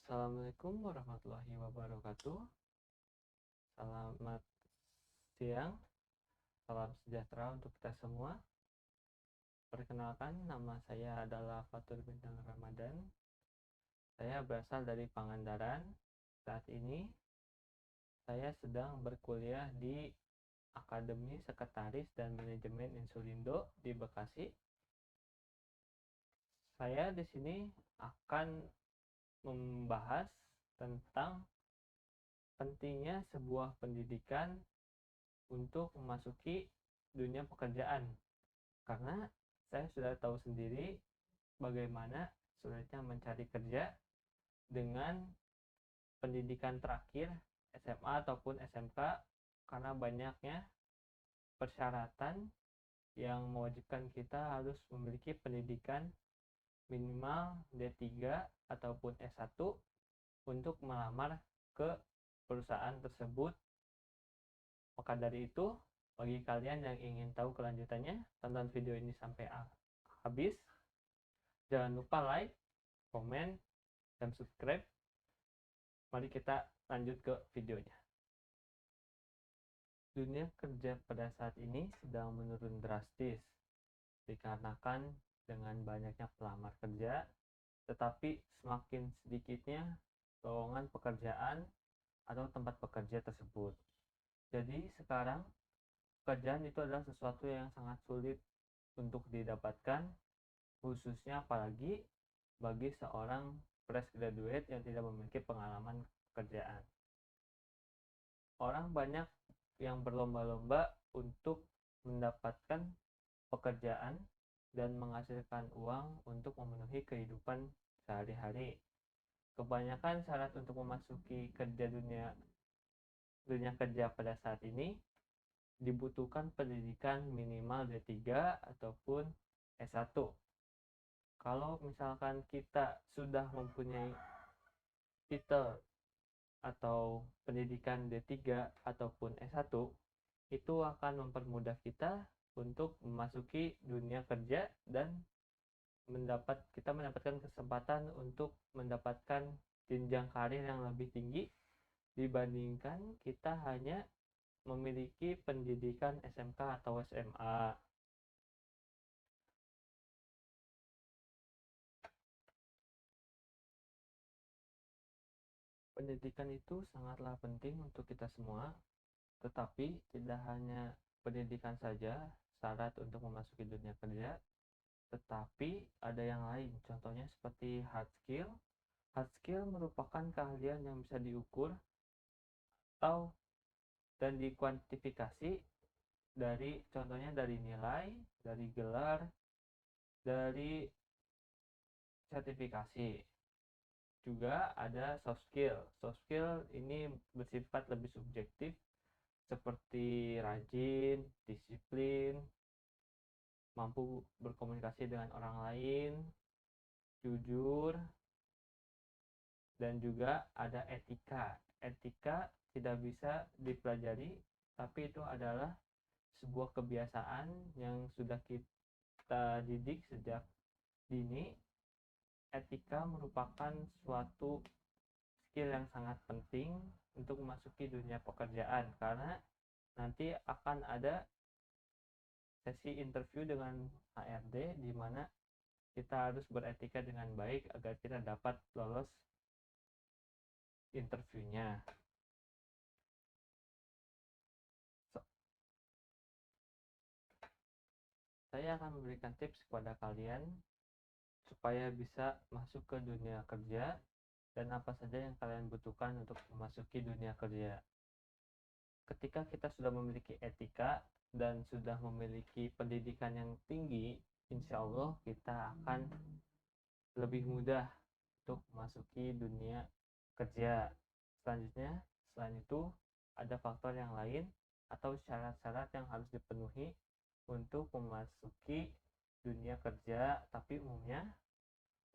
Assalamualaikum warahmatullahi wabarakatuh. Selamat siang, salam sejahtera untuk kita semua. Perkenalkan, nama saya adalah Fatur Bintang Ramadan. Saya berasal dari Pangandaran. Saat ini saya sedang berkuliah di Akademi Sekretaris dan Manajemen Insulindo di Bekasi. Saya di sini akan membahas tentang pentingnya sebuah pendidikan untuk memasuki dunia pekerjaan, karena saya sudah tahu sendiri bagaimana sulitnya mencari kerja dengan pendidikan terakhir SMA ataupun SMK, karena banyaknya persyaratan yang mewajibkan kita harus memiliki pendidikan minimal D3 ataupun S1 untuk melamar ke perusahaan tersebut. Maka dari itu, bagi kalian yang ingin tahu kelanjutannya, tonton video ini sampai habis. Jangan lupa like, komen, dan subscribe. Mari kita lanjut ke videonya. Dunia kerja pada saat ini sedang menurun drastis dikarenakan dengan banyaknya pelamar kerja, tetapi semakin sedikitnya lowongan pekerjaan atau tempat bekerja tersebut. Jadi sekarang pekerjaan itu adalah sesuatu yang sangat sulit untuk didapatkan, khususnya apalagi bagi seorang fresh graduate yang tidak memiliki pengalaman pekerjaan. Orang banyak yang berlomba-lomba untuk mendapatkan pekerjaan dan menghasilkan uang untuk memenuhi kehidupan sehari-hari. Kebanyakan syarat untuk memasuki dunia kerja pada saat ini dibutuhkan pendidikan minimal D3 ataupun S1. Kalau misalkan kita sudah mempunyai titel atau pendidikan D3 ataupun S1, itu akan mempermudah kita untuk memasuki dunia kerja dan kita mendapatkan kesempatan untuk mendapatkan jenjang karir yang lebih tinggi dibandingkan kita hanya memiliki pendidikan SMK atau SMA. Pendidikan itu sangatlah penting untuk kita semua, tetapi tidak hanya pendidikan saja syarat untuk memasuki dunia kerja, tetapi ada yang lain, contohnya seperti hard skill. Hard skill merupakan keahlian yang bisa diukur atau dan dikuantifikasi dari contohnya dari nilai, dari gelar, dari sertifikasi. Juga ada soft skill. Soft skill ini bersifat lebih subjektif, seperti rajin, disiplin, mampu berkomunikasi dengan orang lain, jujur, dan juga ada etika. Etika tidak bisa dipelajari, tapi itu adalah sebuah kebiasaan yang sudah kita didik sejak dini. Etika merupakan suatu skill yang sangat penting untuk memasuki dunia pekerjaan, karena nanti akan ada sesi interview dengan HRD di mana kita harus beretika dengan baik agar kita dapat lolos interviewnya. Saya akan memberikan tips kepada kalian supaya bisa masuk ke dunia kerja dan apa saja yang kalian butuhkan untuk memasuki dunia kerja. Ketika kita sudah memiliki etika dan sudah memiliki pendidikan yang tinggi, insya Allah kita akan lebih mudah untuk memasuki dunia kerja. Selanjutnya, selain itu ada faktor yang lain atau syarat-syarat yang harus dipenuhi untuk memasuki dunia kerja, tapi umumnya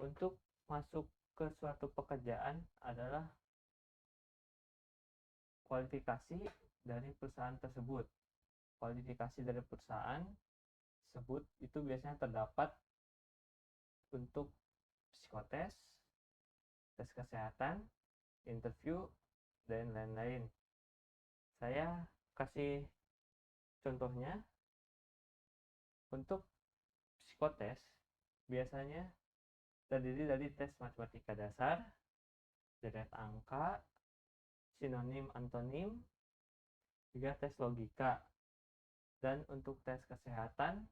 untuk masuk ke suatu pekerjaan adalah kualifikasi dari perusahaan tersebut. Kualifikasi dari perusahaan tersebut itu biasanya terdapat untuk psikotes, tes kesehatan, interview, dan lain-lain. Saya kasih contohnya. Untuk psikotes biasanya terdiri dari tes matematika dasar, deret angka, sinonim antonim, juga tes logika. Dan untuk tes kesehatan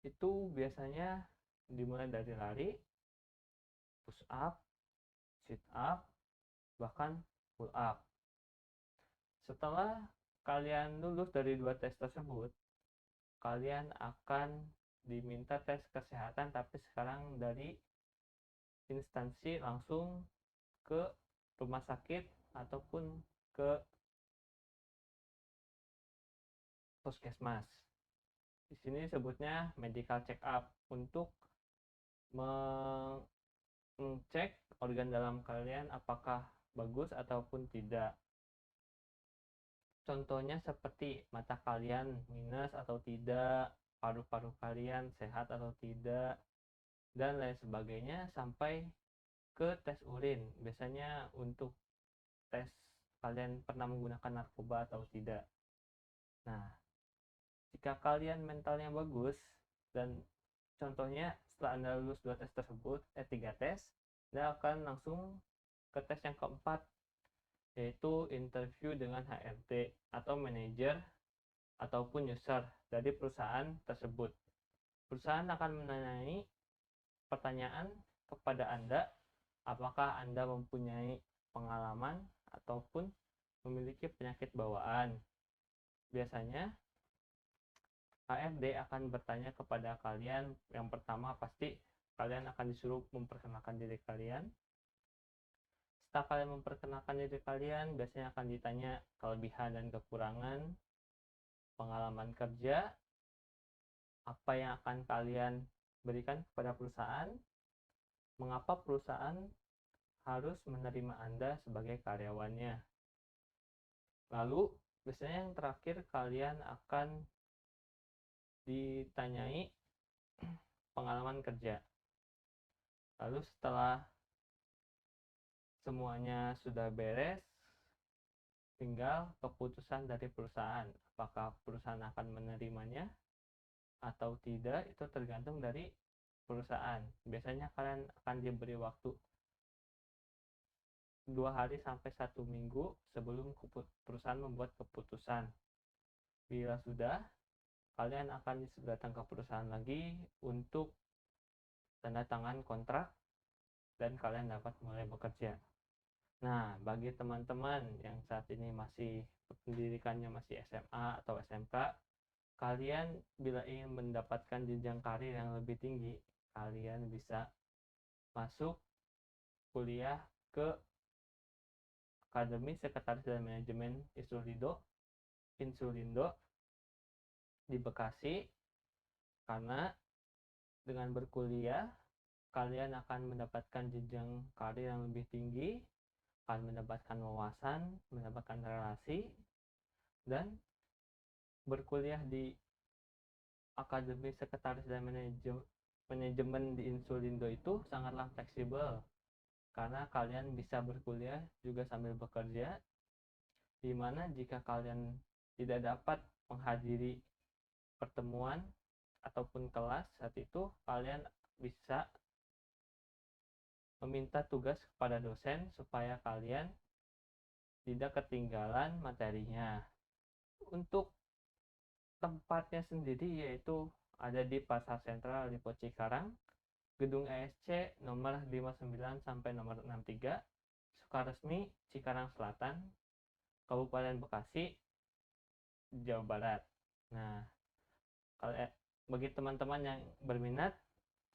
itu biasanya dimulai dari lari, push up, sit up, bahkan pull up. Setelah kalian lulus dari 2 tes tersebut, kalian akan diminta tes kesehatan, tapi sekarang dari instansi langsung ke rumah sakit ataupun ke puskesmas. Di sini sebutnya medical check up untuk mengecek organ dalam kalian apakah bagus ataupun tidak. Contohnya seperti mata kalian minus atau tidak, paru-paru kalian sehat atau tidak, dan lain sebagainya, sampai ke tes urin. Biasanya untuk tes kalian pernah menggunakan narkoba atau tidak. Nah, jika kalian mentalnya bagus dan contohnya setelah Anda lulus 2 tes tersebut, 3 tes, Anda akan langsung ke tes yang keempat, yaitu interview dengan HRD atau manajer ataupun user dari perusahaan tersebut. Perusahaan akan menanyai pertanyaan kepada Anda, apakah Anda mempunyai pengalaman ataupun memiliki penyakit bawaan. Biasanya HRD akan bertanya kepada kalian. Yang pertama pasti kalian akan disuruh memperkenalkan diri kalian. Setelah kalian memperkenalkan diri kalian, biasanya akan ditanya kelebihan dan kekurangan, pengalaman kerja, apa yang akan kalian berikan kepada perusahaan, mengapa perusahaan harus menerima Anda sebagai karyawannya. Lalu biasanya yang terakhir kalian akan ditanyai pengalaman kerja. Lalu setelah semuanya sudah beres, tinggal keputusan dari perusahaan. Apakah perusahaan akan menerimanya atau tidak, itu tergantung dari perusahaan. Biasanya kalian akan diberi waktu 2 hari sampai 1 minggu sebelum perusahaan membuat keputusan. Bila sudah, kalian akan datang ke perusahaan lagi untuk tanda tangan kontrak dan kalian dapat mulai bekerja. Nah, bagi teman-teman yang saat ini masih pendidikannya masih SMA atau SMK, kalian bila ingin mendapatkan jenjang karir yang lebih tinggi, kalian bisa masuk kuliah ke Akademi Sekretaris dan Manajemen Insulindo di Bekasi, karena dengan berkuliah kalian akan mendapatkan jenjang karir yang lebih tinggi, akan mendapatkan wawasan, mendapatkan relasi, dan berkuliah di Akademi Sekretaris dan Manajemen di Insulindo itu sangatlah fleksibel, karena kalian bisa berkuliah juga sambil bekerja, di mana jika kalian tidak dapat menghadiri pertemuan ataupun kelas saat itu, kalian bisa meminta tugas kepada dosen supaya kalian tidak ketinggalan materinya. Untuk tempatnya sendiri yaitu ada di Pasar Sentral Lipo Cikarang, Gedung ESC nomor 59 sampai nomor 63, Sukaresmi, Cikarang Selatan, Kabupaten Bekasi, Jawa Barat. Nah, bagi teman-teman yang berminat,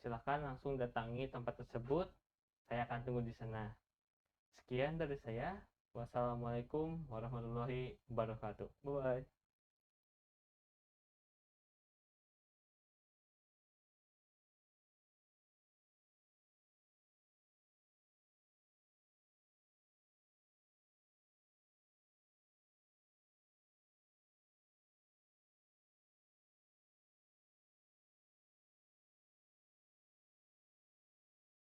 silakan langsung datangi tempat tersebut. Saya akan tunggu di sana. Sekian dari saya. Wassalamualaikum warahmatullahi wabarakatuh. Bye-bye.